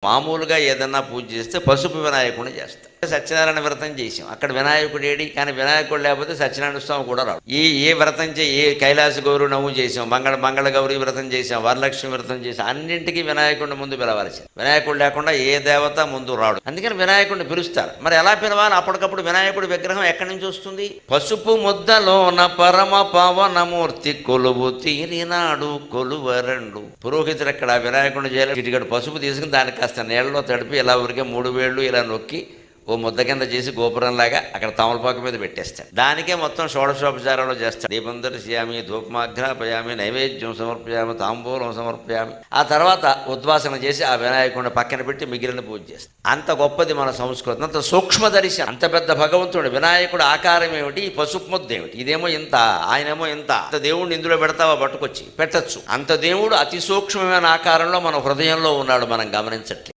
మామూలుగా ఏదన్నా పూజ చేస్తే పసుపు వినాయకుడిని చేస్తాం. సత్యనారాయణ వ్రతం చేసాం, అక్కడ వినాయకుడు ఏడి, కానీ వినాయకుడు లేకపోతే సత్యనారాయణ స్వామి కూడా రాడు. ఏ వ్రతం ఏ కైలాస గౌరి నవ్వు చేసాం, మంగళ గౌరీ వ్రతం చేసాం, వరలక్ష్మి వ్రతం చేసాం, అన్నింటికీ వినాయకుడిని ముందు పిలవాల్సింది. వినాయకుడు లేకుండా ఏ దేవత ముందు రాడు. అందుకని వినాయకుడిని పిలుస్తారు. మరి ఎలా పిలవాలి? అప్పటికప్పుడు వినాయకుడి విగ్రహం ఎక్కడి నుంచి వస్తుంది? పసుపు ముద్దలోన పరమ పవనమూర్తి కొలువు తీరినాడు కొలువరండు. పురోహితుడు అక్కడ వినాయకుడిని చేయాలి. చిటికడు పసుపు తీసుకుని దాన్ని కాస్త నీళ్ళలో తడిపి ఇలా ఊరికే 3 వేళ్ళు ఇలా నొక్కి ఓ ముద్ద కింద చేసి గోపురంలాగా అక్కడ తమలపాకు మీద పెట్టేస్తాడు. దానికే మొత్తం షోడశోపచారాలు చేస్తాడు. దీపం దర్శయామి, ధూపమాఘ్రాపయామి, నైవేద్యం సమర్పయామి, తాంబూలం సమర్పయామి. ఆ తర్వాత ఉద్వాసన చేసి ఆ వినాయకుడిని పక్కన పెట్టి మిగిలిన పూజ చేస్తాడు. అంత గొప్పది మన సంస్కృతి, అంత సూక్ష్మదర్శనం. అంత పెద్ద భగవంతుడు వినాయకుడు ఆకారం ఏమిటి, ఈ పసుపు ముద్ద ఏమిటి, ఇదేమో ఇంత, ఆయనేమో ఇంత. అంత దేవుడిని ఇందులో పెడతావా? పట్టుకొచ్చి పెట్టచ్చు. అంత దేవుడు అతి సూక్ష్మమైన ఆకారంలో మన హృదయంలో ఉన్నాడు, మనం గమనించట్లేదు.